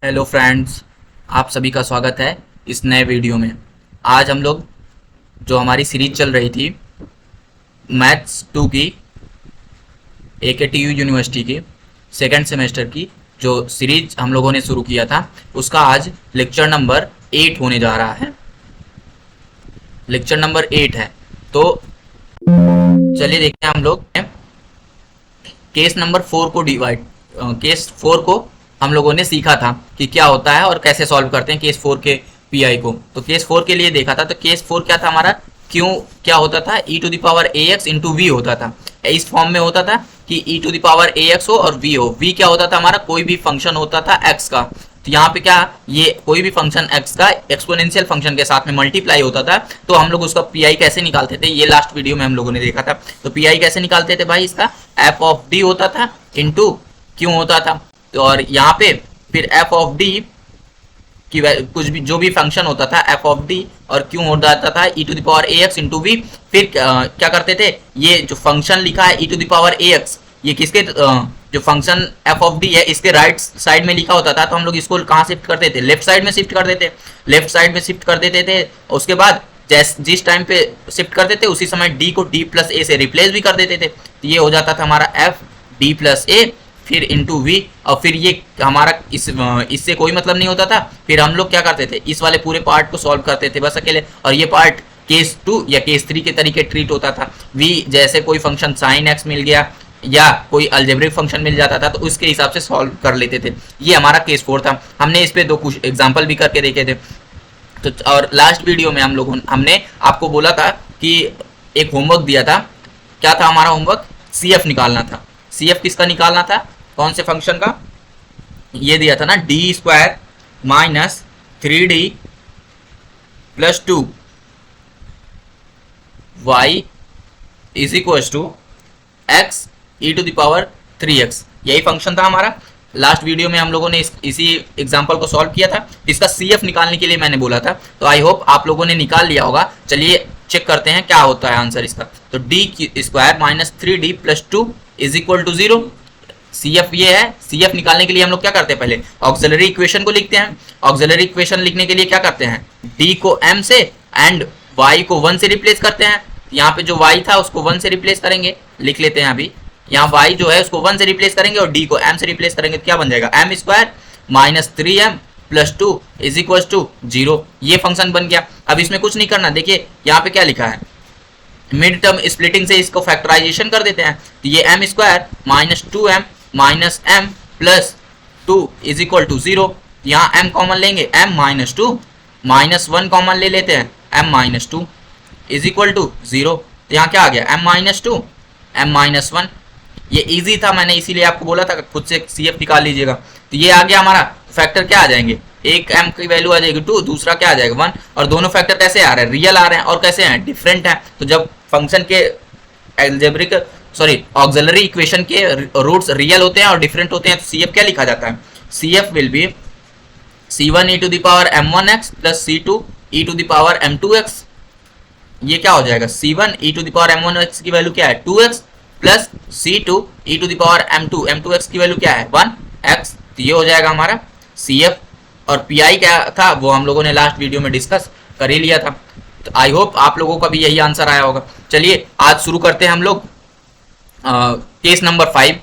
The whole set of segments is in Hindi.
हेलो फ्रेंड्स, आप सभी का स्वागत है इस नए वीडियो में। आज हम लोग जो हमारी सीरीज चल रही थी मैथ्स 2 की AKTU यूनिवर्सिटी की सेकेंड सेमेस्टर की जो सीरीज हम लोगों ने शुरू किया था, उसका आज लेक्चर नंबर 8 होने जा रहा है। लेक्चर नंबर 8 है, तो चलिए देखते हैं। हम लोग केस नंबर 4 को केस 4 को हम लोगों ने सीखा था कि क्या होता है और कैसे सॉल्व करते हैं केस 4 के पीआई को। तो केस 4 के लिए देखा था, तो केस 4 क्या था हमारा, क्यों क्या होता था, e⁴ax इंटू वी होता था। इस फॉर्म में होता था कि e⁴ax हो और v हो। v क्या होता था हमारा, कोई भी फंक्शन होता था x का। तो यहाँ पे क्या, ये कोई भी फंक्शन x का एक्सपोनेंशियल फंक्शन के साथ में मल्टीप्लाई होता था, तो हम लोग उसका पीआई कैसे निकालते थे, ये लास्ट वीडियो में हम लोगों ने देखा था। तो पीआई कैसे निकालते थे भाई, इसका f ऑफ d होता था इंटू क्यों होता था। तो और यहाँ पे फिर f ऑफ d की कुछ भी जो भी फंक्शन होता था f ऑफ d और क्यों हो जाता था e⁴ax इंटू वी। फिर क्या करते थे, ये जो फंक्शन लिखा है e⁴ax, ये किसके जो फंक्शन f ऑफ d है इसके राइट साइड में लिखा होता था, तो हम लोग इसको कहाँ शिफ्ट करते थे, लेफ्ट साइड में शिफ्ट कर देते, लेफ्ट साइड में शिफ्ट कर देते थे। उसके बाद जिस टाइम पे शिफ्ट करते थे उसी समय d को d प्लस a से रिप्लेस भी कर देते थे। तो ये हो जाता था हमारा f d प्लस a फिर इंटू वी। और फिर ये हमारा इससे कोई मतलब नहीं होता था। फिर हम लोग क्या करते थे, इस वाले पूरे पार्ट को सॉल्व करते थे बस अकेले, और ये पार्ट केस 2 या केस 3 के तरीके ट्रीट होता था। वी जैसे कोई फंक्शन साइन एक्स मिल गया या कोई अलजेब्रिक फंक्शन मिल जाता था, तो उसके हिसाब से सॉल्व कर लेते थे। ये हमारा केस 4 था। हमने इस पे दो कुछ एग्जाम्पल भी करके देखे थे। तो और लास्ट वीडियो में हमने आपको बोला था कि एक होमवर्क दिया था। क्या था हमारा होमवर्क, CF निकालना था। CF किसका निकालना था, कौन से फंक्शन का, ये दिया था ना, d² minus 3d plus 2 y is equal to x e⁴3x। यही फंक्शन था हमारा। लास्ट वीडियो में हम लोगों ने इसी एग्जांपल को सॉल्व किया था। इसका CF निकालने के लिए मैंने बोला था, तो आई होप आप लोगों ने निकाल लिया होगा। चलिए चेक करते हैं क्या होता है आंसर इसका। तो d² minus 3d plus 2 is equal to 0। CF ये है। CF निकालने के लिए हम लोग क्या करते हैं, पहले ऑक्सिलरी इक्वेशन को लिखते हैं। ऑक्सिलरी इक्वेशन लिखने के लिए क्या करते हैं, d को m से एंड y को 1 से रिप्लेस करते हैं। यहाँ पे जो y था उसको 1 से रिप्लेस करेंगे, लिख लेते हैं अभी। यहाँ y जो है उसको 1 से रिप्लेस करेंगे और d को m से रिप्लेस करेंगे, तो क्या बन जाएगा, m² minus 3m plus 2 is equal to 0। ये फंक्शन बन गया। अब इसमें कुछ नहीं करना, देखिए यहाँ पे क्या लिखा है, मिड टर्म स्प्लिटिंग से इसको फैक्टराइजेशन कर देते हैं। तो ये m² minus 2m minus m plus 2 is equal to 0। यहाँ m कॉमन लेंगे, m माइनस 2 माइनस 1 कॉमन ले लेते हैं, m minus 2 is equal to 0। तो यहाँ क्या आ गया, m माइनस 2 m माइनस 1। ये इजी था, मैंने इसीलिए आपको बोला था खुद से CF निकाल लीजिएगा। तो ये आ गया हमारा। फैक्टर क्या आ जाएंगे, एक m की वैल्यू आ जाएगी 2, दूसरा क्या आ जाएगा 1। और दोनों फैक्टर कैसे आ रहे हैं, रियल आ रहे हैं और कैसे हैं, डिफरेंट हैं। तो जब फंक्शन के ऑक्सिलरी इक्वेशन के रूट्स रियल होते हैं और डिफरेंट होते हैं, तो CF क्या लिखा जाता है, CF will be c1 e⁴m1x plus c2 e⁴m2x। ये क्या हो जाएगा, c1 e⁴m1x की वैल्यू क्या है 2x प्लस c2 e⁴m2x की वैल्यू क्या है 1x। तो ये हो जाएगा हमारा CF। और PI क्या था वो हम लोगों ने लास्ट वीडियो में डिस्कस कर ही लिया था। तो आई होप आप लोगों का भी यही आंसर आया होगा। चलिए आज शुरू करते हैं हम लोग केस नंबर 5।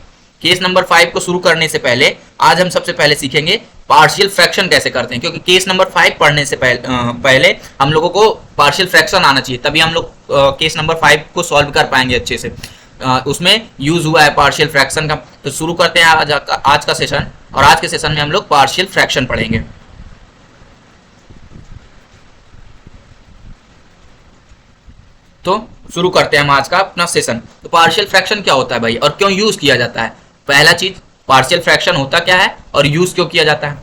केस नंबर 5 को शुरू करने से पहले आज हम सबसे पहले सीखेंगे पार्शियल फ्रैक्शन कैसे करते हैं, क्योंकि केस नंबर 5 पढ़ने से पहले हम लोगों को पार्शियल फ्रैक्शन आना चाहिए, तभी हम लोग केस नंबर 5 को सॉल्व कर पाएंगे अच्छे से। उसमें यूज हुआ है पार्शियल फ्रैक्शन का। तो शुरू करते हैं आज का सेशन, और आज के सेशन में हम लोग पार्शियल फ्रैक्शन पढ़ेंगे। तो शुरू करते हैं हम आज का अपना सेशन। तो पार्शियल फ्रैक्शन क्या होता है भाई, और क्यों यूज किया जाता है। पहला चीज, पार्शियल फ्रैक्शन होता क्या है और यूज क्यों किया जाता है,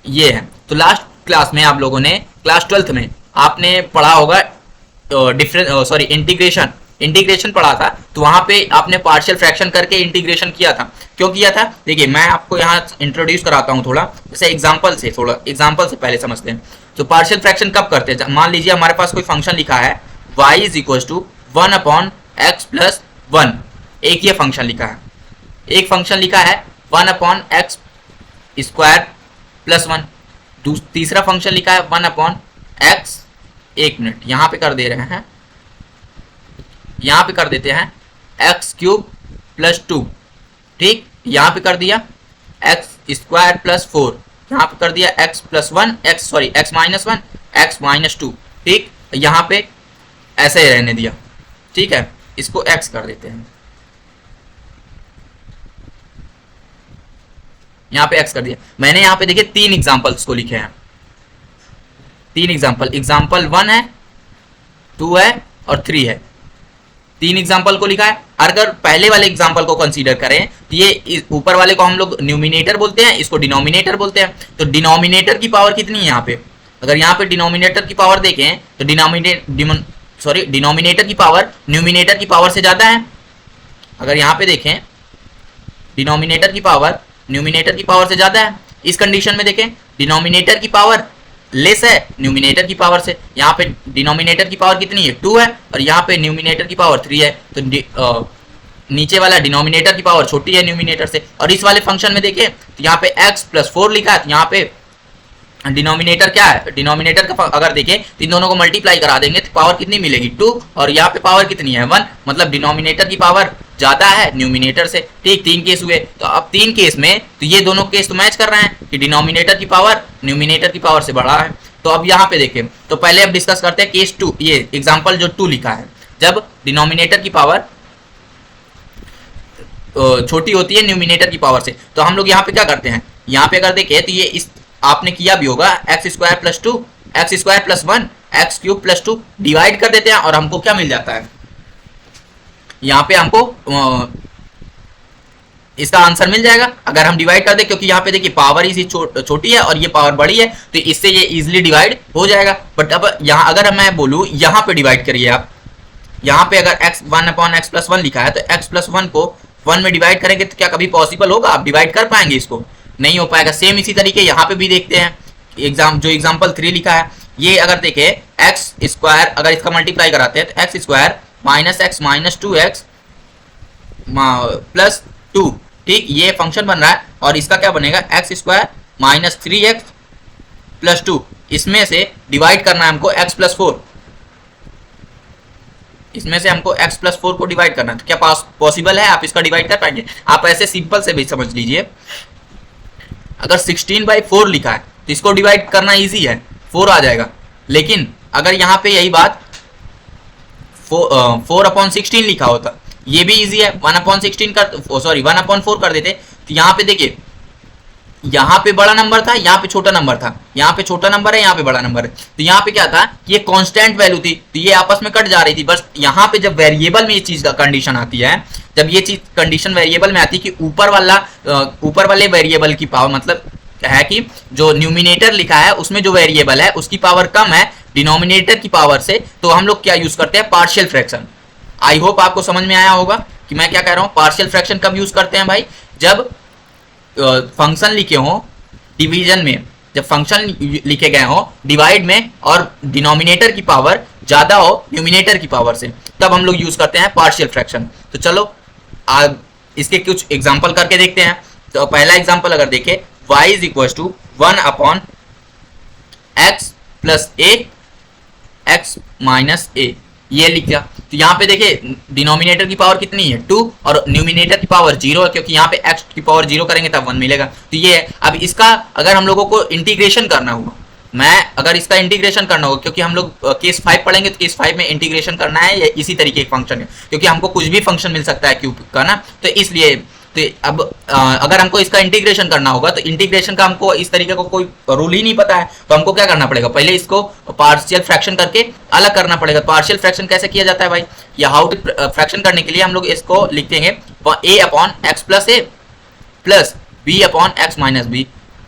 ये है। तो लास्ट क्लास में आप लोगों ने क्लास 12th में आपने पढ़ा होगा इंटीग्रेशन पढ़ा था। तो वहां पे आपने पार्शियल फ्रैक्शन करके इंटीग्रेशन किया था। क्यों किया था, देखिए मैं आपको यहाँ इंट्रोड्यूस कराता हूँ थोड़ा, जैसे एग्जाम्पल से पहले समझते हैं। तो पार्शियल फ्रैक्शन कब करते हैं, मान लीजिए हमारे पास कोई फंक्शन लिखा है y is equal to 1/x plus 1। एक ये फंक्शन लिखा है, एक फंक्शन लिखा है 1/x² प्लस 1। तीसरा फंक्शन लिखा है 1 अपॉन एक्स, एक मिनट यहाँ पे कर दे रहे हैं, यहाँ पे कर देते हैं एक्स क्यूब प्लस 2, ठीक, यहाँ पे कर दिया एक्स स्क्वायर प्लस 4, यहाँ पे कर दिया x plus 1, x minus 1, x minus 2, ठीक, यहाँ पे ऐसे ही रहने दिया, ठीक है, इसको एक्स कर देते हैं, यहाँ पे एक्स कर दिया। मैंने यहाँ पे देखिए 3 एग्जांपल्स को लिखे हैं, 3 एग्जाम्पल 1 है, 2 है और 3 है, 3 एग्जाम्पल को लिखा है। अगर पहले वाले एग्जाम्पल को कंसीडर करें तो ये ऊपर वाले को हम लोग न्यूमिनेटर बोलते हैं, इसको डिनोमिनेटर बोलते हैं। तो डिनोमिनेटर की पावर कितनी है यहाँ पे, अगर यहाँ पे डिनोमिनेटर की पावर देखें तो डिनोमिनेटर की पावर न्यूमिनेटर की पावर से ज्यादा है। अगर यहाँ पे देखें डिनोमिनेटर की पावर न्यूमिनेटर की पावर से ज्यादा है। इस कंडीशन में देखें डिनोमिनेटर की पावर लेस है न्यूमिनेटर की पावर से। यहाँ पे डिनोमिनेटर की पावर कितनी है 2 है और यहाँ पे न्यूमिनेटर की पावर 3 है। तो नीचे वाला डिनोमिनेटर की पावर छोटी है न्यूमिनेटर से। और इस वाले फंक्शन में देखें तो यहाँ पे x प्लस 4 लिखा है, तो यहाँ पे डिनोमिनेटर क्या है, डिनोमिनेटर का अगर देखें तो इन दोनों को मल्टीप्लाई करा देंगे तो पावर कितनी मिलेगी 2, और यहाँ पे पावर कितनी है 1, मतलब डिनोमिनेटर की पावर ज्यादा है न्यूमिनेटर से। ठीक, 3 केस हुए। तो अब 3 केस में तो ये दोनों केस तो मैच कर रहे हैं कि डिनोमिनेटर की पावर न्यूमिनेटर की पावर से बड़ा है। तो अब यहाँ पे देखें तो पहले अब डिस्कस करते हैं केस 2, ये एग्जाम्पल जो 2 लिखा है, जब डिनोमिनेटर की पावर छोटी होती है न्यूमिनेटर की पावर से। तो हम लोग यहाँ पे क्या करते हैं, यहाँ पे अगर देखें तो ये इस आपने किया भी होगा x square plus 2, x square plus 1, x cube plus 2 divide कर देते हैं और हमको क्या मिल जाता है, यहाँ पे हमको इसका आंसर मिल जाएगा अगर हम डिवाइड कर दे, क्योंकि यहाँ पे देखिए पावर इसी छोटी है और ये पावर बड़ी है तो इससे ये इजिली डिवाइड हो जाएगा। बट अब यहाँ अगर मैं बोलूँ यहाँ पे डिवाइड करिए आप, यहाँ पे अगर x 1 अपॉन एक्स प्लस 1 लिखा है तो x प्लस 1 को 1 में डिवाइड करेंगे तो क्या कभी पॉसिबल होगा, आप डिवाइड कर पाएंगे इसको, नहीं हो पाएगा। सेम इसी तरीके यहाँ पे भी देखते हैं जो एग्जाम्पल 3 लिखा है, ये अगर देखें एक्स स्क्वायर अगर इसका मल्टीप्लाई कराते हैं तो x square minus x minus 2x plus 2, ठीक, ये फंक्शन बन रहा है और इसका क्या बनेगा x square minus 3x plus 2, इसमें से डिवाइड करना है हमको x प्लस 4, इसमें से हमको x प्लस 4 को डिवाइड करना है। तो क्या पॉसिबल है, आप इसका डिवाइड कर पाएंगे? आप ऐसे सिंपल से भी समझ लीजिए, अगर 16/4 लिखा है तो इसको डिवाइड करना इजी है, 4 आ जाएगा। लेकिन अगर यहाँ पे यही बात 4/16 लिखा होता, ये भी इजी है, 1/16 कर सॉरी 1/4 कर देते। तो यहाँ पे देखिए यहाँ पे बड़ा नंबर था, यहाँ पे छोटा नंबर था, यहाँ पे छोटा नंबर है, यहाँ पे बड़ा नंबर है। तो यहाँ पे क्या था, ये कांस्टेंट वैल्यू थी तो ये आपस में कट जा रही थी। बस यहाँ पे जब वेरिएबल में ये चीज का कंडीशन आती है, जब ये चीज कंडीशन वेरिएबल में आती है कि ऊपर वाले वेरिएबल की पावर, मतलब है कि जो न्यूमिनेटर लिखा है उसमें जो वेरिएबल है उसकी पावर कम है डिनोमिनेटर की पावर से, तो हम लोग क्या यूज करते हैं, पार्शियल फ्रैक्शन। आई होप आपको समझ में आया होगा कि मैं क्या कह रहा हूँ। पार्शियल फ्रैक्शन कब यूज करते हैं भाई, जब फंक्शन लिखे हो डिवीजन में, जब फंक्शन लिखे गए हो डिवाइड में और डिनोमिनेटर की पावर ज्यादा हो न्यूमिनेटर की पावर से, तब हम लोग यूज करते हैं पार्शियल फ्रैक्शन। तो चलो इसके कुछ एग्जांपल करके देखते हैं। तो पहला एग्जांपल अगर देखें y is equal to 1 upon x plus a x minus a, ये लिख दिया। तो यहाँ पे देखिए डिनोमिनेटर की पावर कितनी है 2 और न्यूमिनेटर की पावर 0 है, क्योंकि यहाँ पे x की पावर 0 करेंगे तब 1 मिलेगा। तो ये है। अब इसका अगर हम लोगों को इंटीग्रेशन करना होगा, अगर इसका इंटीग्रेशन करना होगा, क्योंकि हम लोग केस 5 पढ़ेंगे तो केस 5 में इंटीग्रेशन करना है, या इसी तरीके एक फंक्शन है, क्योंकि हमको कुछ भी फंक्शन मिल सकता है क्यूब का ना, तो इसलिए तो अब अगर हमको इसका इंटीग्रेशन करना होगा तो इंटीग्रेशन का हमको इस तरीके को कोई रूल ही नहीं पता है, तो हमको क्या करना पड़ेगा, पहले इसको पार्शियल फ्रैक्शन करके अलग करना पड़ेगा। पार्शियल फ्रैक्शन कैसे किया जाता है भाई, या हाउ टू फ्रैक्शन करने के लिए हम लोग इसको लिख देंगे a upon x plus A plus b upon x minus B.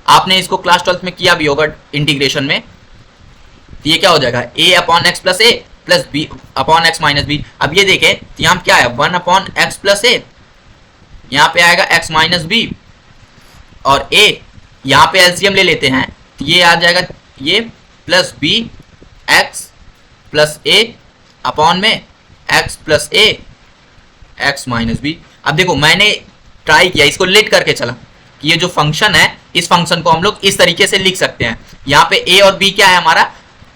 आपने इसको क्लास 12 में किया भी होगा इंटीग्रेशन में। तो ये क्या हो जाएगा a upon x plus A plus b upon x minus B. अब ये देखें तो यहाँ क्या है 1 अपॉन एक्स प्लस ए, यहाँ पे आएगा x माइनस बी और a, यहाँ पे एलसीएम ले लेते हैं तो ये आ जाएगा ये प्लस बी एक्स प्लस ए अपॉन में x plus a x minus B. अब देखो मैंने ट्राई किया, इसको लेट करके चला, कि ये जो फंक्शन है, इस फंक्शन को हम लोग इस तरीके से लिख सकते हैं। यहाँ पे ए और बी क्या है, हमारा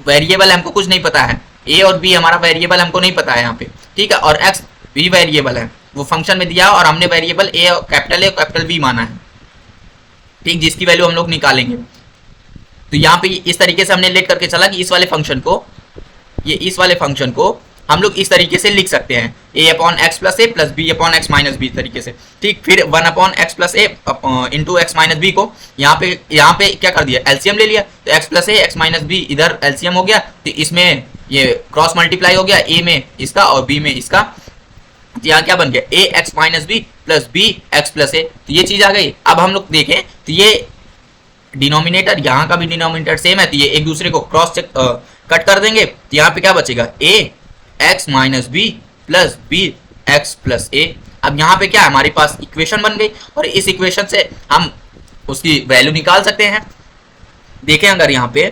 वेरिएबल, हमको कुछ नहीं पता है। ए और बी हमारा वेरिएबल हमको नहीं पता है यहाँ पे, ठीक है। और एक्स भी वेरिएबल है, वो फंक्शन में दिया और हमने वेरिएबल ए और कैपिटल बी माना है, ठीक, जिसकी वैल्यू हम लोग निकालेंगे। तो यहाँ पे इस तरीके से हमने लेट करके चला कि इस वाले फंक्शन को, ये इस वाले फंक्शन को हम लोग इस तरीके से लिख सकते हैं, a upon x plus A plus B upon x minus B तरीके से, ठीक। फिर 1 upon x plus A into x minus B को यहाँ पे क्या कर दिया, एलसीएम ले लिया। तो x plus a x minus B इधर एलसीएम हो गया, तो इसमें ये क्रॉस मल्टीप्लाई हो गया, ए में इसका और बी में इसका। यहाँ क्या बन गया, a x minus B plus B x plus a, तो ये चीज आ गई। अब हम लोग देखें तो ये डिनोमिनेटर, यहाँ का भी डिनोमिनेटर सेम है, तो ये एक दूसरे को क्रॉस चेक कट कर देंगे। तो यहाँ पे क्या बचेगा, a x minus B plus B x plus a. अब यहाँ पे क्या है, हमारे पास इक्वेशन बन गई और इस इक्वेशन से हम उसकी वैल्यू निकाल सकते हैं। देखें अगर यहाँ पे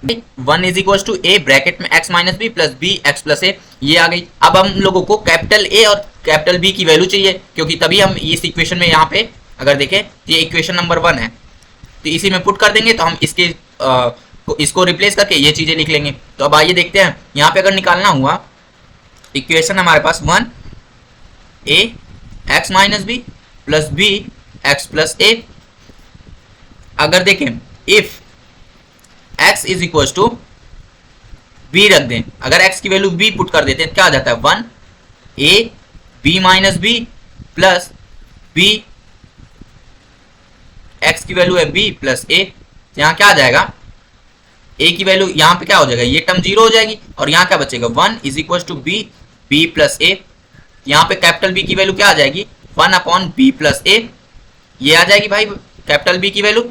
1 is equal to a bracket में x minus B plus B x plus a, ये आ गई। अब हम लोगों को कैपिटल ए और कैपिटल बी की वैल्यू चाहिए, क्योंकि तभी हम इस इक्वेशन में यहाँ पे अगर देखें तो ये इक्वेशन नंबर 1 है, तो इसी में पुट कर देंगे तो हम इसको रिप्लेस करके ये चीजें लिख लेंगे। तो अब आइए देखते हैं, यहाँ पे अगर निकालना हुआ इक्वेशन हमारे पास 1 a x minus B plus B x plus a. अगर देखें if x is equal to b रख दें, अगर x की वैल्यू b पुट कर देते हैं क्या आ जाता है, 1 a b minus B plus b, x की वैल्यू है b प्लस a। यहाँ क्या आ जाएगा, a की वैल्यू यहाँ पे क्या हो जाएगा, ये टर्म 0 हो जाएगी और यहाँ क्या बचेगा, 1 is equal to b plus a। यहाँ पे कैपिटल b की वैल्यू क्या आ जाएगी, 1 अपॉन b प्लस a, ये आ जाएगी भाई कैपिटल b की वैल्यू,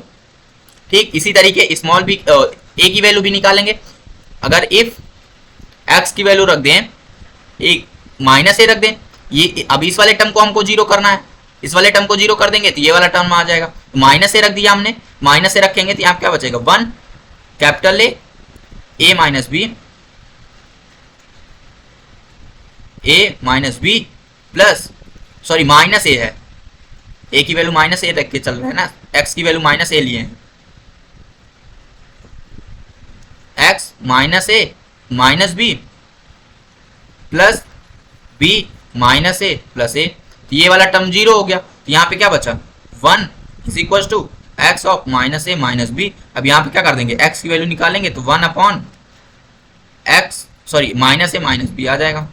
ठीक। इसी तरीके स्मॉल b a की वैल्यू भी निकालेंगे। अगर इफ x की वैल्यू रख दें, एक माइनस ए रख दें, ये अब इस वाले टर्म को हमको 0 करना है, इस वाले टर्म को 0 कर देंगे तो ये वाला टर्म आ जाएगा। माइनस ए रख दिया हमने, माइनस ए रखेंगे तो यहाँ क्या बचेगा, 1 capital A minus b, a minus B plus, sorry minus a है, ए की वैल्यू माइनस ए रख के चल रहे हैं ना, एक्स की वैल्यू माइनस ए लिए हैं, x minus A minus B plus b minus a plus a, तो ये वाला टर्म 0 हो गया। तो यहाँ पे क्या बचा, 1 is equal to x of minus A minus B. अब यहाँ पे क्या कर देंगे, एक्स की वैल्यू निकालेंगे तो 1 अपॉन एक्स, सॉरी माइनस ए माइनस बी आ जाएगा,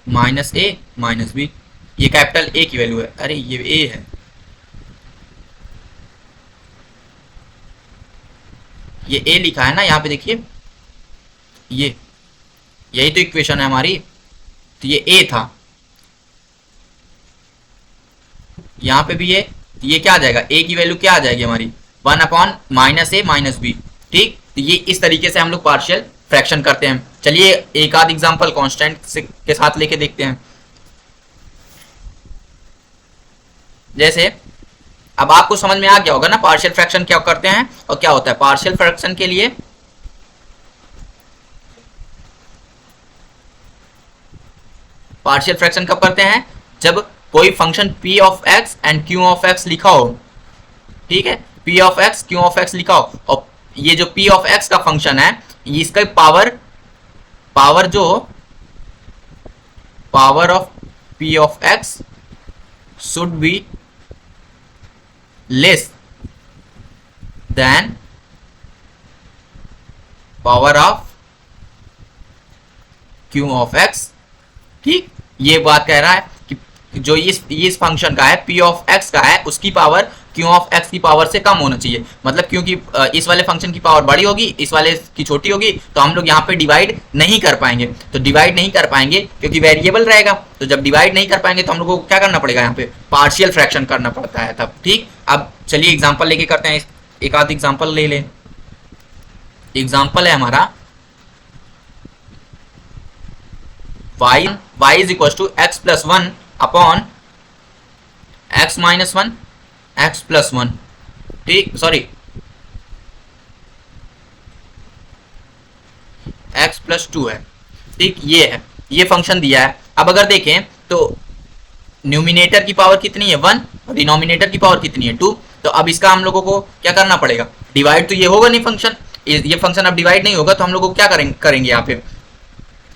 माइनस ए माइनस बी, ये कैपिटल ए की वैल्यू है, अरे ये ए है, ये ए लिखा है ना यहाँ पे देखिए, ये यही तो इक्वेशन है हमारी, तो ये ए था, यहाँ पे भी ये क्या आ जाएगा, ए की वैल्यू क्या आ जाएगी हमारी, 1 अपॉन माइनस ए माइनस बी, ठीक। तो ये इस तरीके से हम लोग पार्शियल फ्रैक्शन करते हैं। चलिए एक आध एग्जांपल कांस्टेंट के साथ लेके देखते हैं। जैसे अब आपको समझ में आ गया होगा ना पार्शियल फ्रैक्शन क्या करते हैं और क्या होता है। पार्शियल फ्रैक्शन के लिए पार्शियल फ्रैक्शन कब करते हैं, जब कोई function p of x and q of x लिखा हो, ठीक है, p of x q of x लिखा हो, और ये जो p ऑफ x का फंक्शन है, इसका पावर जो power of p of x should be less than power of q of x, ठीक। ये बात कह रहा है कि जो इस फंक्शन का है p ऑफ x का है, उसकी पावर q ऑफ x की पावर से कम होना चाहिए। मतलब क्योंकि इस वाले फंक्शन की पावर बड़ी होगी, इस वाले की छोटी होगी, तो हम लोग यहाँ पे डिवाइड नहीं कर पाएंगे। तो डिवाइड नहीं कर पाएंगे क्योंकि वेरिएबल रहेगा, तो जब डिवाइड नहीं कर पाएंगे तो हम लोग को क्या करना पड़ेगा, यहाँ पे पार्शियल फ्रैक्शन करना पड़ता है तब, ठीक। अब चलिए एग्जाम्पल लेके करते हैं, एक आध एग्जाम्पल ले लें। एग्जाम्पल है हमारा y is equal to x plus 1 upon x minus 1 x plus 1, ठीक, सॉरी एक्स प्लस 2 है, ठीक। ये है, ये फंक्शन दिया है। अब अगर देखें तो न्यूमिनेटर की पावर कितनी है 1 और डिनोमिनेटर की पावर कितनी है 2। तो अब इसका हम लोगों को क्या करना पड़ेगा, डिवाइड तो ये होगा नहीं फंक्शन, ये फंक्शन अब डिवाइड नहीं होगा, तो हम लोगों को क्या करेंगे यहाँ पे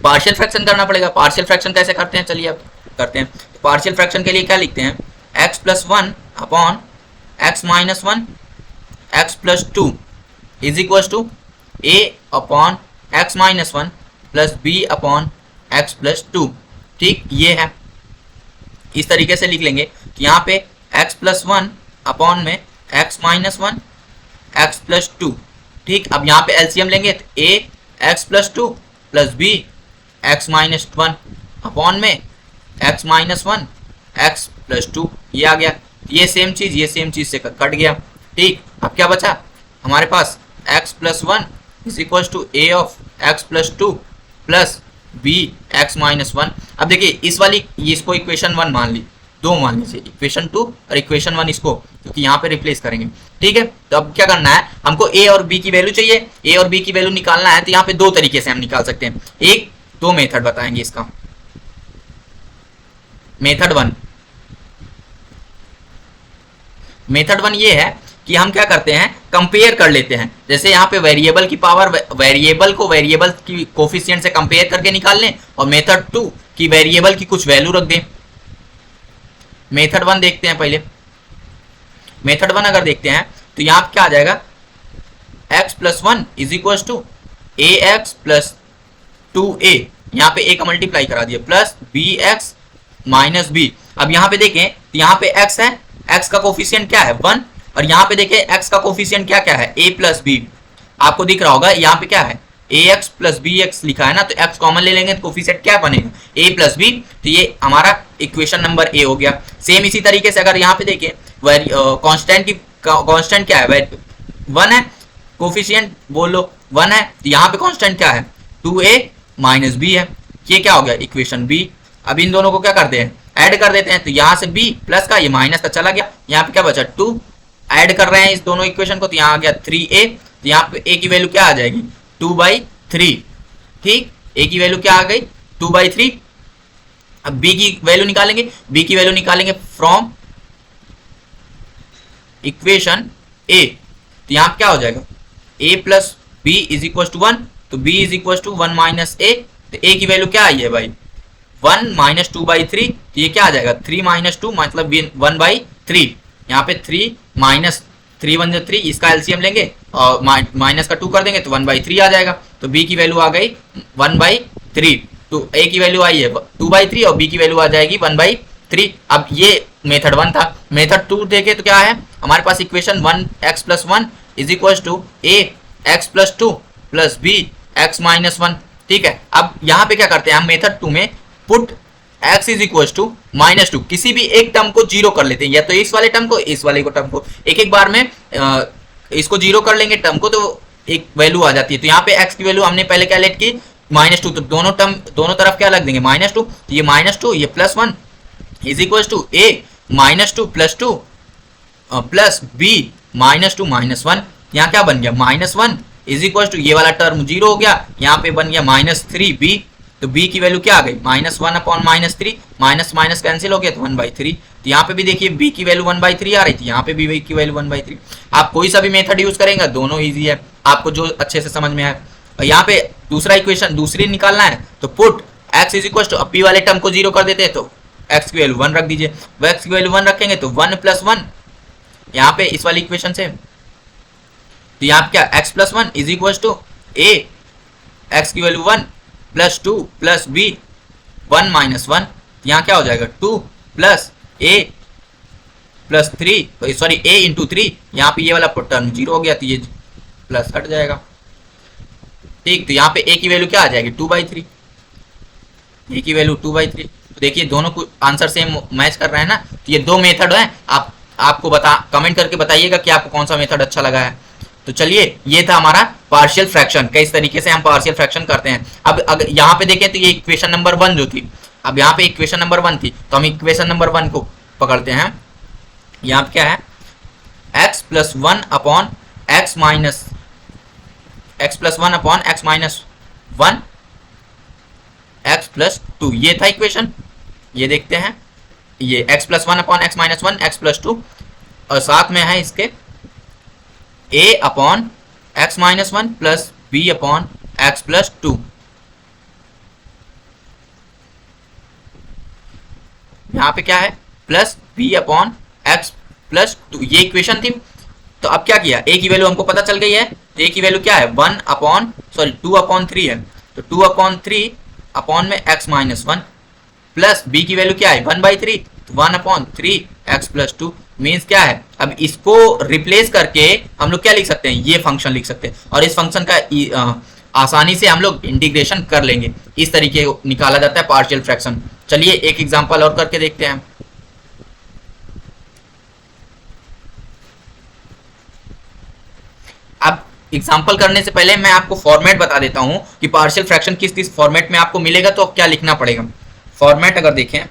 पार्शियल फ्रैक्शन करना पड़ेगा। पार्शियल फ्रैक्शन कैसे करते हैं, चलिए अब करते हैं। पार्शियल फ्रैक्शन के लिए क्या लिखते हैं, x plus 1 upon x minus 1 x plus 2 is equal to a upon x minus 1 plus b upon x plus 2। ठीक, ये है, इस तरीके से लिख लेंगे कि यहाँ पे x प्लस 1 अपॉन में x माइनस 1 x प्लस 2। ठीक, अब यहाँ पे एलसीएम लेंगे तो a x plus 2 plus b x minus 1 upon में x माइनस 1 x प्लस 2, ये आ गया। ये सेम चीज से कट गया। ठीक, अब क्या बचा हमारे पास x plus 1 is equal to a of x plus 2 plus b x minus 1। अब देखिए इस वाली इसको इक्वेशन 1 मान ली, 2 मान लीजिए, इक्वेशन 2 और इक्वेशन 1 इसको, क्योंकि यहाँ पे रिप्लेस करेंगे। ठीक है, तो अब क्या करना है, हमको a और b की वैल्यू चाहिए, a और b की वैल्यू निकालना है। तो यहाँ पे दो तरीके से हम निकाल सकते हैं, एक दो मेथड बताएंगे इसका। मेथड वन ये है कि हम क्या करते हैं, कंपेयर कर लेते हैं। जैसे यहाँ पे वेरिएबल की पावर, वेरिएबल को वेरिएबल की कोफिशिएंट से कंपेयर करके निकाल लें, और मेथड 2 की वेरिएबल की कुछ वैल्यू रख दें। मेथड 1 देखते हैं पहले। मेथड 1 अगर देखते हैं तो यहाँ पे क्या आ जाएगा, x plus 1 is equal to A x plus 2a, यहाँ पे a का मल्टीप्लाई करा दिया, plus B x minus B. अब यहाँ पे देखें तो यहाँ पे x है, x का कोफिशिएंट क्या है 1, और यहाँ पे देखें x का कोफिशिएंट क्या क्या है a प्लस बी। आपको दिख रहा होगा यहाँ पे क्या है ax प्लस बी एक्स लिखा है ना, तो x कॉमन ले लेंगे तो कोफिशिएंट क्या बनेगा a प्लस बी। तो ये हमारा इक्वेशन नंबर a हो गया। सेम इसी तरीके से अगर यहाँ पे देखें कांस्टेंट की कांस्टेंट क्या है 1 है, कोफिशिएंट बोल लो 1 है, तो यहाँ पे कांस्टेंट क्या है 2a माइनस बी है। ये क्या हो गया इक्वेशन b। अब इन दोनों को क्या करते हैं, ऐड कर देते हैं, तो यहाँ से b प्लस का ये माइनस का चला गया, यहाँ पे क्या बचा 2, ऐड कर रहे हैं इस दोनों इक्वेशन को, तो यहाँ आ गया 3a। तो यहाँ पे a की वैल्यू क्या आ जाएगी 2/3। ठीक, a की वैल्यू क्या आ गई 2/3। अब b की वैल्यू निकालेंगे, b की वैल्यू निकालेंगे फ्रॉम इक्वेशन a। तो यहाँ पे क्या हो जाएगा a plus b is equal to 1, तो b is equal to 1 minus a। तो a की वैल्यू क्या आई है भाई 1 माइनस 2/3, तो ये क्या आ जाएगा 3 माइनस 2 मतलब 1/3। यहाँ पे 3 माइनस 3 1 3, इसका एलसीएम लेंगे और माइनस का 2 कर देंगे तो 1/3 आ जाएगा। तो b की वैल्यू आ गई 1/3, तो a की वैल्यू आई है 2/3 और b की वैल्यू आ जाएगी 1/3। अब ये मेथड 1 था। मेथड 2 देखे तो क्या है हमारे पास equation 1x plus 1 is equal to a x plus 2 plus b x minus 1। ठीक है, अब यहाँ पे क्या करते हैं हम मेथड 2 में put x is equal to -2, किसी भी एक टर्म को जीरो कर लेते हैं, या तो इस वाले टर्म को इस वाले को टर्म को एक एक बार में इसको जीरो कर लेंगे टर्म को, तो एक वैल्यू आ जाती है। तो यहाँ पे x की वैल्यू हमने पहले क्या लेट की -2, तो दोनों तरफ क्या लग देंगे -2, तो ये -2 ये +1 is equal to a -2 plus 2 plus b -2 -1। यहाँ क्या बन गया -1 इज इक्वल टू ये वाला टर्म जीरो हो गया, यहाँ पे बन गया -3b। तो b की वैल्यू क्या आ गई -1 अपॉन -3, माइनस माइनस कैंसिल हो गया तो 1/3। तो यहाँ पे भी देखिए b की वैल्यू 1/3 आ रही थी, यहाँ पे भी b की वैल्यू 1/3। आप कोई सा भी मेथड यूज करेंगे दोनों इजी है, आपको जो अच्छे से समझ में आए। और यहाँ पे दूसरा इक्वेशन दूसरी निकालना है तो put x is equal to b वाले टर्म को जीरो कर देते हैं, तो x की वैल्यू 1 रख दीजिए, वो x की वैल्यू 1 रखेंगे तो 1 + 1 यहाँ पे इस वाली इक्वेशन से, तो यहाँ पे क्या x + 1 is equal to a x की वैल्यू 1 प्लस 2 प्लस b 1 - 1, यहाँ क्या हो जाएगा 2 plus a plus 3, sorry a into 3, यहाँ पे ये वाला टर्म जीरो हो गया तो ये प्लस हट जाएगा। ठीक, तो यहाँ पे a की वैल्यू क्या आ जाएगी 2/3, a की वैल्यू 2/3। तो देखिए दोनों को आंसर सेम मैच कर रहे हैं ना। तो ये दो मेथड हैं, आपको कमेंट करके बताइएगा कि आपको कौन सा मेथड अच्छा लगा है। तो चलिए ये था हमारा पार्शियल फ्रैक्शन, किस तरीके से हम पार्शियल फ्रैक्शन करते हैं। अब अगर यहाँ पे देखें तो ये इक्वेशन नंबर 1 जो थी, अब यहाँ पे इक्वेशन नंबर 1 थी, तो हम इक्वेशन नंबर 1 को पकड़ते हैं। यहाँ पे क्या है x plus 1 upon x minus x plus 1 upon x minus 1 x plus 2, ये था इक्वेशन। ये देखते हैं ये x plus one upon x minus one, x plus to, और साथ में है इसके a upon x minus one plus b upon x plus to. यहाँ पे क्या है, plus b upon x plus two, ये इक्वेशन थी। तो अब क्या किया, a की वैल्यू हमको पता चल गई है, तो a की वैल्यू क्या है, 2/3 है, तो 2/3 अपॉन में x minus one, plus b की वैल्यू क्या है 1/3, तो 1/3 x प्लस टू। मीन्स क्या है, अब इसको रिप्लेस करके हम लोग क्या लिख सकते हैं, ये फंक्शन लिख सकते हैं, और इस फंक्शन का आसानी से हम लोग इंटीग्रेशन कर लेंगे। इस तरीके निकाला जाता है पार्शियल फ्रैक्शन। चलिए एक एग्जांपल और करके देखते हैं। अब एग्जांपल करने से पहले मैं आपको फॉर्मेट बता देता हूं कि पार्शियल फ्रैक्शन किस किस फॉर्मेट में आपको मिलेगा, तो क्या लिखना पड़ेगा। फॉर्मेट अगर देखें,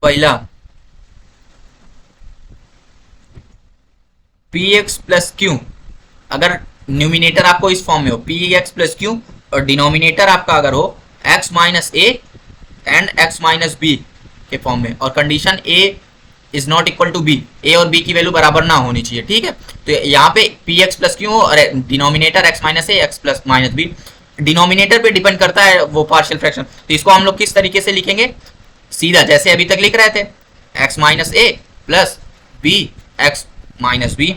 पहला पी एक्स प्लस क्यू, अगर न्यूमिनेटर आपको इस फॉर्म में हो पी एक्स प्लस क्यू, और डिनोमिनेटर आपका अगर हो x minus a and x minus b के फॉर्म में, और condition a is not equal to b, a और बी की वैल्यू बराबर ना होनी चाहिए, ठीक है। तो यहाँ पे पी एक्स प्लस क्यू और denominator x minus a x plus minus b, denominator पे डिपेंड करता है वो पार्शियल फ्रैक्शन। तो इसको हम लोग किस तरीके से लिखेंगे, सीधा जैसे अभी तक लिख रहे थे, x minus a plus B x minus b,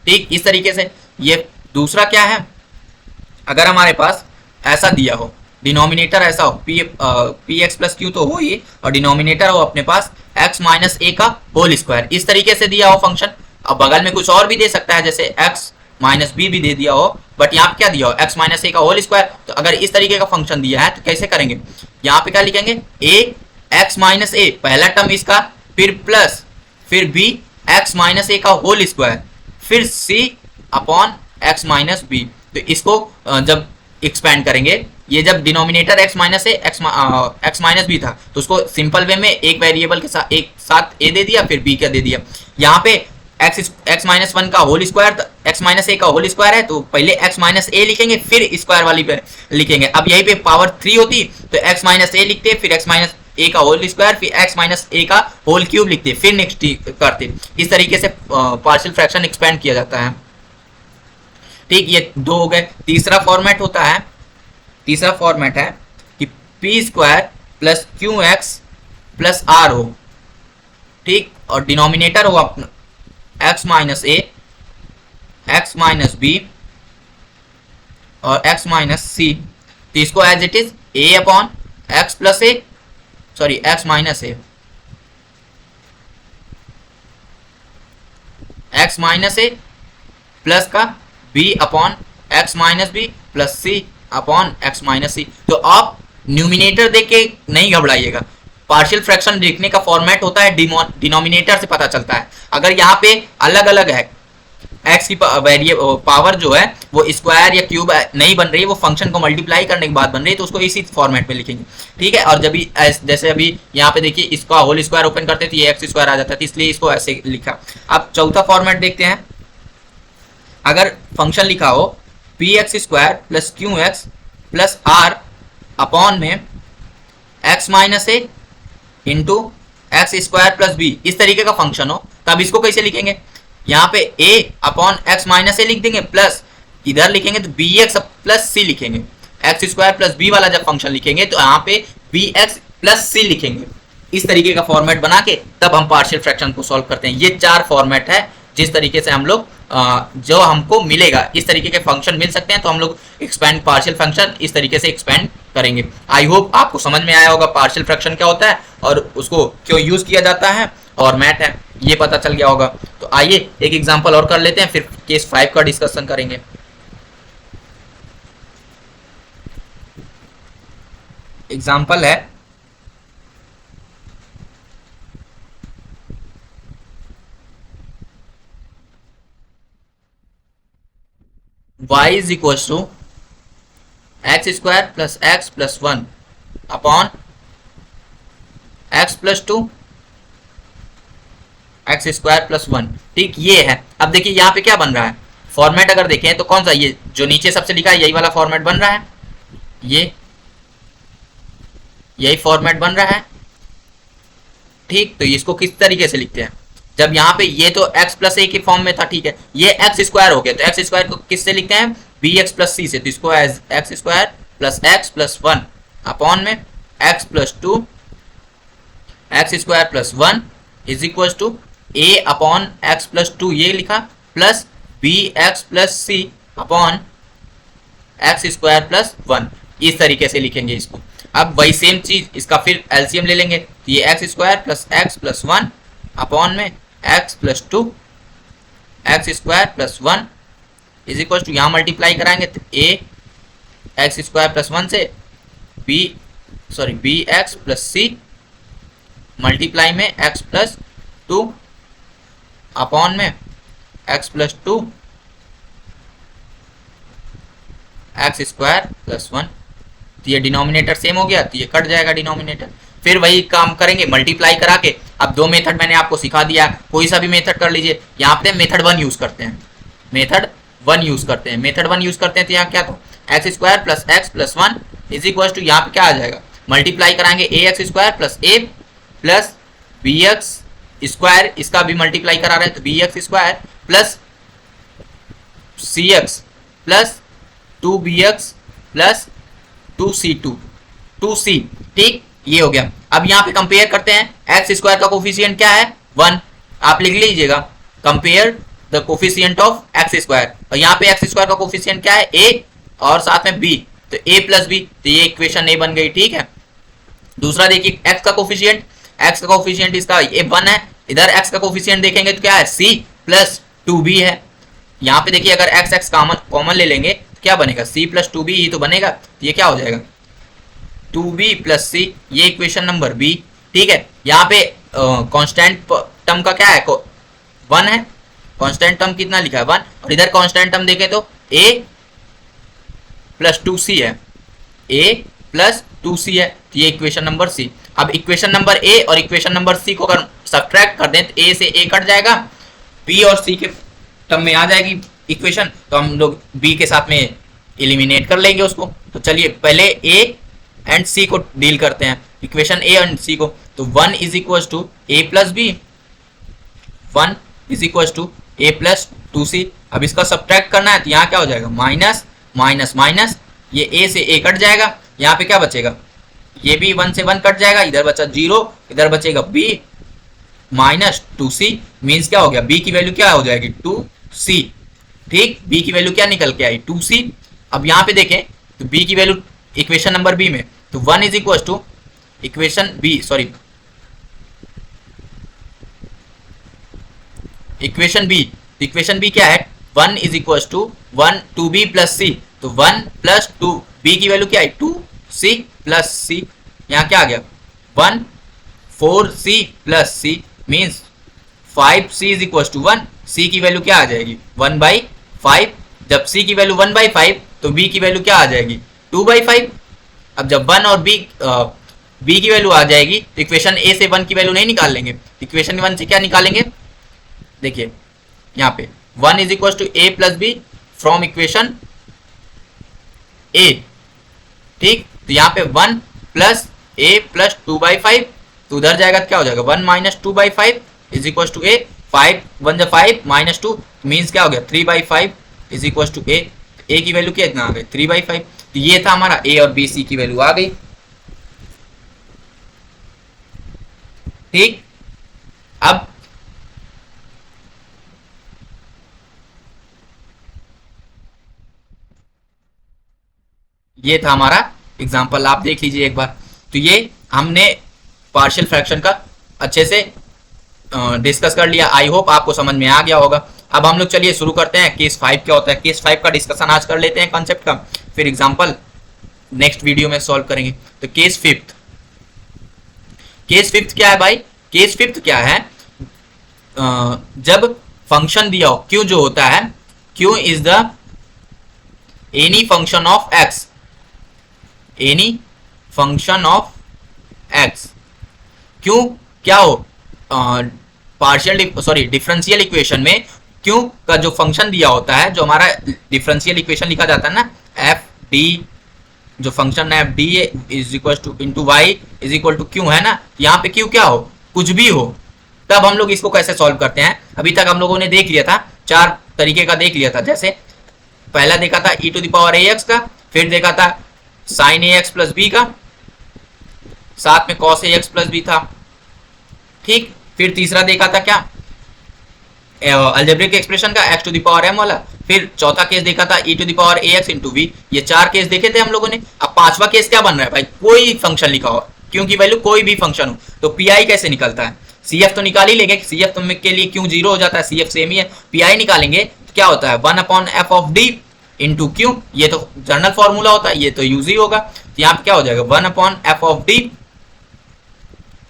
ठीक इस तरीके से। ये दूसरा क्या है, अगर हमारे पास ऐसा दिया हो, डिनोमिनेटर ऐसा हो पी एक्स प्लस क्यू तो हो ही, और डिनोमिनेटर हो अपने पास एक्स माइनस ए का होल स्क्वायर, इस तरीके से दिया हो फंक्शन। अब बगल में कुछ और भी दे सकता है, जैसे एक्स माइनस बी भी दे दिया हो, बट यहाँ पे क्या दिया हो, एक्स माइनस ए का होल स्क्वायर। तो अगर इस तरीके का फंक्शन दिया है तो कैसे करेंगे, यहाँ पे क्या लिखेंगे, ए एक्स माइनस ए पहला टर्म इसका, फिर प्लस, फिर बी एक्स माइनस ए का होल स्क्वायर, फिर सी अपॉन एक्स माइनस बी। तो इसको जब एक्सपेंड करेंगे, ये जब denominator x minus a x minus B था, तो उसको सिंपल वे में एक वेरिएबल के साथ एक साथ ए दे दिया, फिर बी का दे दिया। यहाँ पे एक्स माइनस वन का होल स्क्वायर, एक्स माइनस ए का होल स्क्वायर है, तो पहले एक्स माइनस ए लिखेंगे, फिर स्क्वायर वाली पे लिखेंगे। अब यहीं पे पावर 3 होती तो एक्स माइनस ए लिखते, फिर एक्स माइनस ए का होल स्क्वायर, फिर एक्स माइनस ए का होल क्यूब लिखते, फिर नेक्स्ट करते। इस तरीके से पार्शियल फ्रैक्शन एक्सपेंड किया जाता है, ठीक। ये दो हो गए। तीसरा फॉर्मेट होता है, तीसरा फॉर्मेट है कि p square plus q x plus r हो, ठीक, और डिनोमिनेटर हो अपना x minus a x minus b और एक्स माइनस सी। तो इसको as it is a upon x plus a, sorry x minus a, x minus a plus का b upon x minus B plus c upon x minus c. तो आप न्यूमिनेटर देख के नहीं घबराइएगा, पार्शियल फ्रैक्शन देखने का फॉर्मेट होता है डिनोमिनेटर से पता चलता है। अगर यहाँ पे अलग अलग है, एक्स की पावर जो है वो स्क्वायर या क्यूब नहीं बन रही है, वो फंक्शन को मल्टीप्लाई करने के बाद बन रही है, तो उसको इसी फॉर्मेट में लिखेंगे, ठीक है। और जब भी जैसे अभी यहाँ पे देखिए, इसका होल स्क्वायर ओपन करते थे, ये एक्स स्क्वायर आ जाता था, इसलिए इसको ऐसे लिखा। अब चौथा फॉर्मेट देखते हैं, अगर फंक्शन लिखा हो p x square plus q x plus r upon में x minus a into x square plus b, इस तरीके का फंक्शन हो, तब इसको कैसे लिखेंगे, यहाँ पे a अपॉन एक्स माइनस ए लिख देंगे, प्लस इधर लिखेंगे तो बी एक्स प्लस सी लिखेंगे। एक्स स्क्वायर प्लस बी वाला जब फंक्शन लिखेंगे तो यहाँ पे बी एक्स प्लस सी लिखेंगे। इस तरीके का फॉर्मेट बना के तब हम पार्शियल फ्रैक्शन को सॉल्व करते हैं। ये 4 फॉर्मेट है जिस तरीके से हम लोग जो हमको मिलेगा, इस तरीके के फंक्शन मिल सकते हैं, तो हम लोग एक्सपेंड पार्शियल फंक्शन इस तरीके से एक्सपेंड करेंगे। आई होप आपको समझ में आया होगा पार्शियल फ्रैक्शन क्या होता है और उसको क्यों यूज किया जाता है, और मैथ है ये पता चल गया होगा। तो आइए एक एग्जांपल और कर लेते हैं, फिर केस 5 का डिस्कशन करेंगे। एग्जांपल है y is equals to x square plus x plus 1 upon x plus 2 x square plus 1, ठीक ये है। अब देखिए यहाँ पे क्या बन रहा है, फॉर्मेट अगर देखें तो कौन सा, ये जो नीचे सबसे लिखा है यही वाला फॉर्मेट बन रहा है, ये यही फॉर्मेट बन रहा है। ठीक, तो इसको किस तरीके से लिखते हैं, जब यहाँ पे ये तो x प्लस ए के फॉर्म में था, ठीक है, ये एक्स स्क्वायर हो गया, तो एक्स स्क्वायर को किससे लिखते हैं, बी एक्स प्लस सी से, तो इसको as x square plus x plus one upon में x plus two x square plus one is equal to a upon x plus two ये लिखा plus B x plus c upon x square plus one, इस तरीके से लिखेंगे इसको। अब वही सेम चीज इसका फिर एलसीएम ले लेंगे, तो ये x square plus one upon में x plus two x square plus one is equal to, यहाँ मल्टीप्लाई कराएंगे तो a x square plus one से b x plus c multiply में एक्स प्लस टू अपॉन में x plus two x square plus one, तो ये डिनोमिनेटर सेम हो गया, तो ये कट जाएगा डिनोमिनेटर। फिर वही काम करेंगे मल्टीप्लाई करा के। अब दो मेथड मैंने आपको सिखा दिया, कोई सा भी मेथड कर लीजिए। यहाँ पे मेथड वन यूज करते हैं, मेथड वन यूज करते हैं, तो यहाँ क्या था, x square plus one is equal to, यहाँ पे क्या आ जाएगा, मल्टीप्लाई कराएंगे a x square plus A plus B x square, इसका भी मल्टीप्लाई करा रहे हैं तो b x square plus c x plus two b x plus two c, ठीक, ये हो गया। अब यहाँ पे कंपेयर करते हैं, एक्स स्क्वायर का कोफिशिएंट क्या है, वन, आप लिख लीजिएगा, compare the coefficient of x square, और यहाँ पे एक्स स्क्वायर का कोफिशिएंट क्या है, ए और साथ में बी, तो ए प्लस बी, तो ये इक्वेशन ए बन गई, ठीक है। दूसरा देखिए एक्स का कोफिशिएंट इसका ये वन है, इधर एक्स का कोफिशिएंट देखेंगे तो क्या है, सी प्लस टू बी है। यहाँ पे देखिए अगर एक्स एक्स कॉमन ले लेंगे तो क्या बनेगा, सी प्लस टू बी ही तो बनेगा, तो ये क्या हो जाएगा, टू बी प्लस सी, ये इक्वेशन नंबर बी, ठीक है। यहाँ पे कांस्टेंट टर्म का क्या है, वन है, कांस्टेंट टर्म कितना लिखा है, वन, और इधर कांस्टेंट टर्म देखें तो ए प्लस टू सी है, ए प्लस टू सी है, तो ये इक्वेशन नंबर सी। अब इक्वेशन नंबर ए और इक्वेशन नंबर सी को अगर सब्ट्रैक्ट कर दें तो ए से ए कट जाएगा, बी और सी के टर्म में आ जाएगी इक्वेशन, तो हम लोग बी के साथ में एलिमिनेट कर लेंगे उसको। तो चलिए पहले ए एंड सी को डील करते हैं, इक्वेशन ए एंड सी को, तो one is equal to a plus b, one is equal to a plus two c. अब इसका सब्ट्रैक्ट करना है तो यहाँ क्या हो जाएगा, माइनस माइनस माइनस, ये ए से ए कट जाएगा, यहाँ पे क्या बचेगा, ये भी वन से वन कट जाएगा, इधर बचा जीरो, इधर बचेगा बी माइनस टू सी, मीन्स क्या हो गया, बी की वैल्यू क्या हो जाएगी, टू सी, ठीक, बी की वैल्यू क्या निकल के आई, टू सी। अब यहाँ पे देखें तो बी की वैल्यू इक्वेशन नंबर बी में, तो one is equal to equation b, sorry equation b क्या है, one is equal to one two b plus c, तो वन प्लस टू, बी की वैल्यू क्या है, टू सी प्लस सी, यहाँ क्या आ गया, one four C plus C, means five C is equal to one, सी की वैल्यू क्या आ जाएगी, वन बाई फाइव, जब सी की वैल्यू वन बाई फाइव तो बी की वैल्यू क्या आ जाएगी, टू बाई फाइव। अब जब वन और बी की वैल्यू आ जाएगी तो इक्वेशन ए से वन की वैल्यू नहीं निकाल लेंगे, इक्वेशन वन से क्या निकालेंगे, देखिए यहाँ पे one is equal to a plus b from equation a, ठीक, तो यहाँ पे one plus A plus two by five, तो उधर जाएगा तो क्या हो जाएगा, one minus two by five is equal to a, five one जा फाइव माइनस टू मीन्स क्या हो गया, three by five is equal to a, a की वैल्यू क्या इतना आ गई, थ्री बाई फाइव। तो ये था हमारा ए और बी सी की वैल्यू आ गई, ठीक। अब ये था हमारा एग्जाम्पल, आप देख लीजिए एक बार। तो ये हमने पार्शियल फ्रैक्शन का अच्छे से डिस्कस कर लिया, आई होप आपको समझ में आ गया होगा। अब हम लोग चलिए शुरू करते हैं, केस 5 क्या होता है, केस 5 का डिस्कशन आज कर लेते हैं कॉन्सेप्ट का, फिर एग्जाम्पल नेक्स्ट वीडियो में सॉल्व करेंगे। तो केस फिफ्थ क्या है भाई, केस फिफ्थ क्या है, जब फंक्शन दिया हो क्यू जो होता है, Q is the any function of x, any function of x, क्यों क्या हो, पार्शियल डिफरेंशियल इक्वेशन में क्यू का जो फंक्शन दिया होता है, जो हमारा डिफरेंशियल इक्वेशन लिखा जाता है ना, एफ डी, जो फंक्शन है F D is equal to into y is equal to Q है ना, यहाँ पे क्यू क्या हो, कुछ भी हो, तब हम लोग इसको कैसे सॉल्व करते हैं। अभी तक हम लोगों ने देख लिया था, 4 तरीके का देख लिया था। जैसे पहला देखा था e to the power ax का, फिर देखा था sin ax प्लस b का, साथ में cos ax प्लस b था, ठीक। फिर तीसरा देखा था क्या, अलजेब्रिक एक्सप्रेशन का x to the power m वाला। फिर चौथा केस देखा था e to the power ax into v। ये 4 केस देखे थे हम लोगों ने। अब 5वां केस क्या बन रहा है भाई, कोई फंक्शन लिखा हो, क्योंकि वैल्यू कोई भी फंक्शन हो, तो पी कैसे निकलता है, CF तो निकाल ही लेंगे, CF के लिए क्यों 0 हो जाता है, CF सेम ही है। पी निकालेंगे तो क्या होता है 1/f of d into Q, ये तो जनरल फॉर्मूला होता है, ये तो यूज ही होगा। तो यहाँ पे क्या हो जाएगा 1/f ऑफ d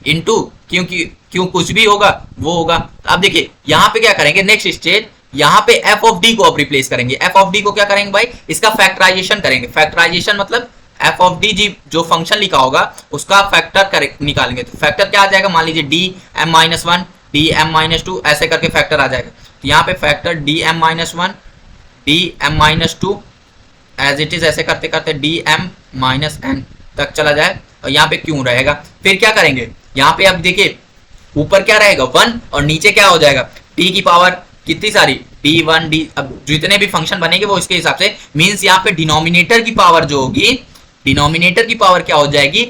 इंटू, क्योंकि क्यों कुछ भी होगा वो होगा। अब देखिए यहाँ पे क्या करेंगे, नेक्स्ट स्टेज, यहाँ पे f ऑफ d को अब रिप्लेस करेंगे। f ऑफ d को क्या करेंगे भाई, इसका फैक्टराइजेशन करेंगे। फैक्टराइजेशन मतलब f ऑफ d जी जो फंक्शन लिखा होगा उसका फैक्टर निकालेंगे। तो फैक्टर क्या आ जाएगा, मान लीजिए dm-1 dm-2 ऐसे करके फैक्टर आ जाएगा। तो यहाँ पे factor dm-1 dm-2 as it is ऐसे करते करते dm-n तक चला जाए, और यहाँ पे क्यों रहेगा। फिर क्या करेंगे, यहाँ पे अब देखिए ऊपर क्या रहेगा 1 और नीचे क्या हो जाएगा t की पावर कितनी सारी d1 d, अब जितने भी फंक्शन बनेंगे वो इसके हिसाब से, मीन्स यहाँ पे डिनोमिनेटर की पावर जो होगी, डिनोमिनेटर की पावर क्या हो जाएगी,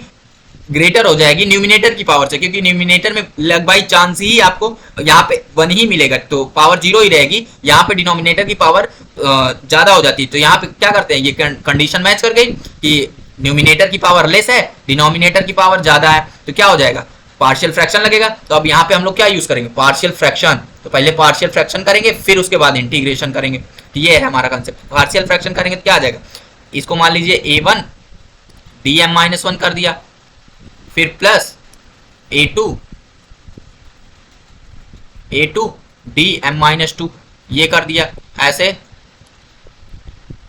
ग्रेटर हो जाएगी न्यूमिनेटर की पावर से, क्योंकि न्यूमिनेटर में लग बाई चांस ही आपको यहाँ पे 1 ही मिलेगा, तो पावर 0 ही रहेगी। यहाँ पे डिनोमिनेटर की पावर ज्यादा हो जाती है। तो यहाँ पे क्या करते हैं, ये कंडीशन मैच कर गई कि न्यूमिनेटर की पावर लेस है, डिनोमिनेटर की पावर ज्यादा है, तो क्या हो जाएगा पार्शियल फ्रैक्शन लगेगा। तो अब यहाँ पे हम लोग क्या यूज करेंगे, पार्शियल फ्रैक्शन। तो पहले पार्शियल फ्रैक्शन करेंगे, फिर उसके बाद इंटीग्रेशन करेंगे। तो ये है हमारा कंसेप्ट। पार्शियल फ्रैक्शन करेंगे तो क्या आ जाएगा, इसको मान लीजिए a1 dm-1 कर दिया, फिर प्लस a2 dm-2 ये कर दिया, ऐसे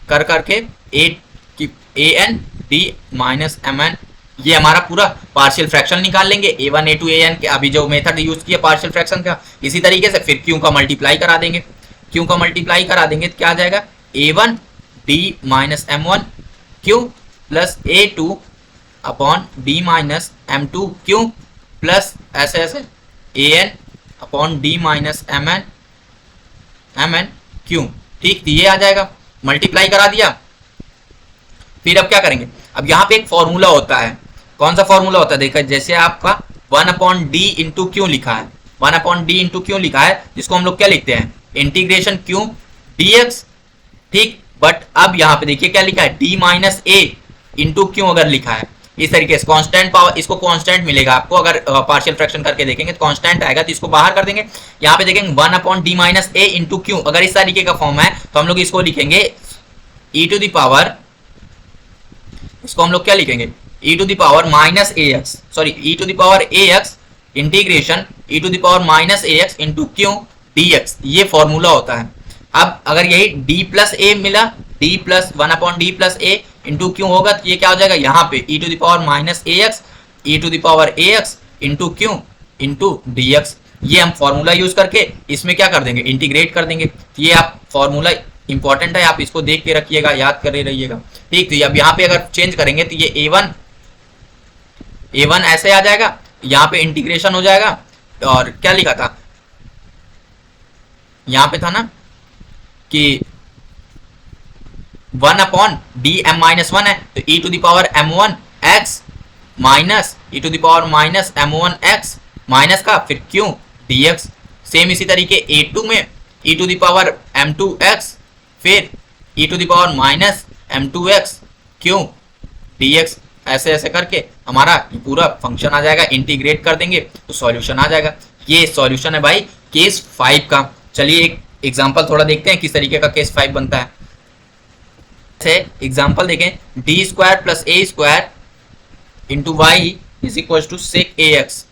कर करके an d-mn, ये हमारा पूरा पार्शियल फ्रैक्शन निकाल लेंगे। a1 a2 an के अभी जो मेथड यूज किया पार्शियल फ्रैक्शन का, इसी तरीके से फिर क्यू का मल्टीप्लाई करा देंगे। क्यू का मल्टीप्लाई करा देंगे तो क्या आ जाएगा a1 d-m1 Q plus a2 upon d-m2 Q plus ऐसे ऐसे an अपॉन d-mn क्यू, ठीक। ये आ जाएगा, मल्टीप्लाई करा दिया। फिर अब क्या करेंगे, अब यहाँ पे एक फॉर्मूला होता है, कौन सा फॉर्मूला होता है, देखा जैसे आपका 1/d इंटू क्यू लिखा है, 1/d इंटू क्यू लिखा है, जिसको हम लोग क्या लिखते हैं इंटीग्रेशन क्यू dx, ठीक। बट अब यहाँ पे देखिए क्या लिखा है d-a इंटू क्यू अगर लिखा है इस तरीके से, कांस्टेंट पावर, इसको कांस्टेंट मिलेगा आपको अगर पार्शियल फ्रैक्शन करके देखेंगे तो कांस्टेंट आएगा, तो इसको बाहर कर देंगे। यहाँ पे देखेंगे 1/d-a इंटू क्यू, अगर इस तरीके का फॉर्म है तो हम लोग इसको लिखेंगे e टू द पावर, इसको हम लोग क्या लिखेंगे e to the power minus ax, sorry e to the power ax integration e to the power minus ax into Q dx, ये फॉर्मूला होता है। अब अगर यही d प्लस ए मिला, d plus 1/d plus a into Q होगा, तो ये क्या हो जाएगा यहाँ पे e to the power minus ax e to the power ax into Q into dx। ये हम फॉर्मूला यूज करके इसमें क्या कर देंगे इंटीग्रेट कर देंगे। ये आप फॉर्मूला इंपॉर्टेंट है, आप इसको देख के रखिएगा, याद कर रहिएगा, ठीक। तो अब यहाँ पे अगर चेंज करेंगे तो ये a1 ऐसे आ जाएगा, यहाँ पे इंटीग्रेशन हो जाएगा, और क्या लिखा था यहाँ पे था ना कि 1/dm-1 है, तो e to the power m1 x minus e to the power minus m1 x minus का फिर क्यों dx। सेम इसी तरीके a2 में e to the power m2 x फिर e to the power minus m2 x क्यों dx, ऐसे ऐसे करके हमारा पूरा फंक्शन आ जाएगा। इंटीग्रेट कर देंगे तो सॉल्यूशन आ जाएगा। ये सॉल्यूशन है भाई केस 5 का। चलिए एक एग्जांपल थोड़ा देखते हैं किस तरीके का केस 5 बनता है। एग्जाम्पल देखें, D square plus A square into y is equal to sec A x,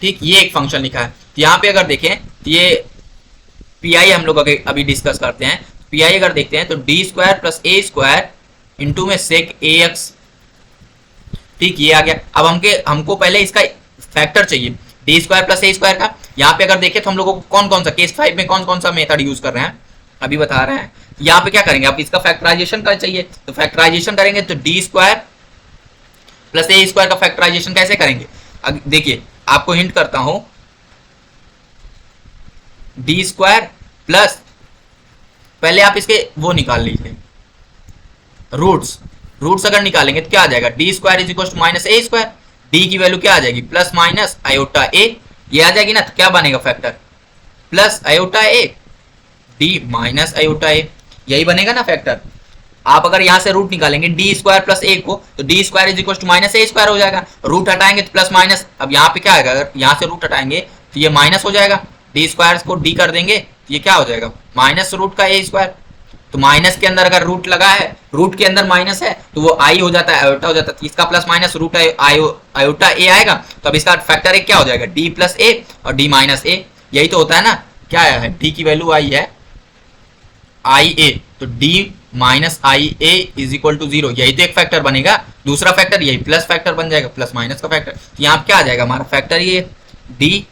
ठीक। ये एक फंक्शन लिखा है। तो यहाँ पे अगर देखें तो ये पी आई हम लोग अभी डिस्कस करते हैं। पी आई अगर देखते हैं तो D square plus A square into में सेक ए एक्स, ठीक। ये आ गया। अब हमको पहले इसका फैक्टर चाहिए D square plus A square का। यहाँ पे अगर देखें तो हम लोगों को कौन कौन सा केस 5 में कौन कौन सा मेथड यूज कर रहे हैं अभी बता रहे हैं। यहाँ पे क्या करेंगे, आप इसका फैक्टराइजेशन कर चाहिए तो फैक्टराइजेशन करेंगे तो D square plus A square का फैक्टराइजेशन कैसे करेंगे। देखिए आपको हिंट करता हूं, डी स्क्वायर प्लस पहले आप इसके वो निकाल लीजिए रूट्स अगर निकालेंगे तो क्या आ जाएगा, D square is equal to minus A square, D की वैल्यू क्या आ जाएगी प्लस माइनस आयोटा ए, ये आ जाएगी ना, तो क्या बनेगा factor plus iota a d minus iota a, यही बनेगा ना फैक्टर। आप अगर यहां से रूट निकालेंगे डी स्क्वायर प्लस ए को तो D square is equal to minus A square हो जाएगा, रूट हटाएंगे तो प्लस माइनस, अब यहाँ पे क्या आएगा, अगर यहाँ से रूट हटाएंगे तो ये माइनस हो जाएगा, डी स्क्वायर को डी कर देंगे तो ये क्या हो जाएगा माइनस रूट का ए स्क्वायर, तो माइनस के अंदर अगर रूट लगा है, रूट के अंदर माइनस है तो वो आई हो जाता है, आयोटा हो जाता है, तो इसका प्लस माइनस रूट आयोटा ए आएगा, तो अब इसका फैक्टर एक क्या हो जाएगा डी प्लस ए और डी माइनस ए, यही तो होता है ना, क्या है डी की वैल्यू आई है आई ए, तो D minus i A is equal to 0, यही तो एक फैक्टर बनेगा, दूसरा फैक्टर यही प्लस फैक्टर बन जाएगा, प्लस माइनस का फैक्टर, तो यहाँ क्या आ जाएगा हमारा फैक्टर ये डी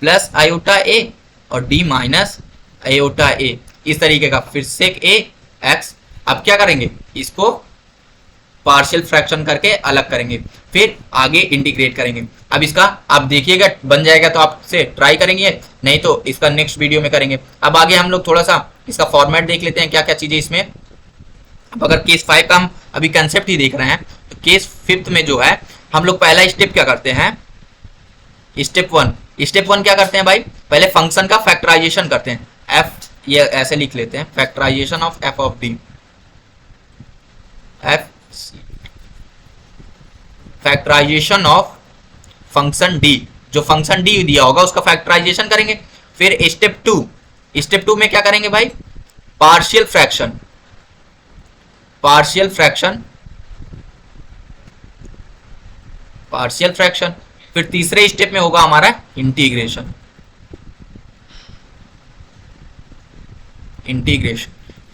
प्लस आयोटा ए और डी माइनस आयोटा ए, इस तरीके का, फिर सेक ए एक्स, अब क्या करेंगे इसको पार्शियल फ्रैक्शन करके अलग करेंगे, फिर आगे इंटीग्रेट करेंगे। अब इसका आप देखिएगा बन जाएगा तो आपसे ट्राई करेंगे, नहीं तो इसका नेक्स्ट वीडियो में करेंगे। अब आगे हम लोग थोड़ा सा इसका फॉर्मेट देख लेते हैं क्या क्या चीजें इसमें। अब अगर केस 5 का हम अभी कंसेप्ट ही देख रहे हैं तो केस 5 में जो है हम लोग पहला स्टेप क्या करते हैं, स्टेप वन क्या करते हैं भाई, पहले फंक्शन का फैक्टराइजेशन करते हैं, एफ ये ऐसे लिख लेते हैं, factorization of F of D, F factorization of function D, जो फंक्शन डी दिया होगा उसका फैक्टराइजेशन करेंगे। फिर स्टेप टू में क्या करेंगे भाई, पार्शियल फ्रैक्शन, फिर तीसरे स्टेप में होगा हमारा इंटीग्रेशन।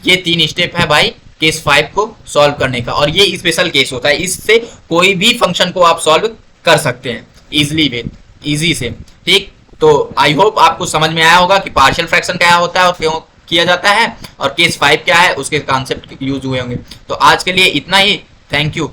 ये 3 स्टेप है भाई केस 5 को सॉल्व करने का, और ये स्पेशल केस होता है, इससे कोई भी फंक्शन को आप सॉल्व कर सकते हैं इजी से, ठीक। तो आई होप आपको समझ में आया होगा कि पार्शियल फ्रैक्शन क्या होता है और क्यों किया जाता है, और केस 5 क्या है उसके कॉन्सेप्ट यूज हुए होंगे। तो आज के लिए इतना ही, थैंक यू।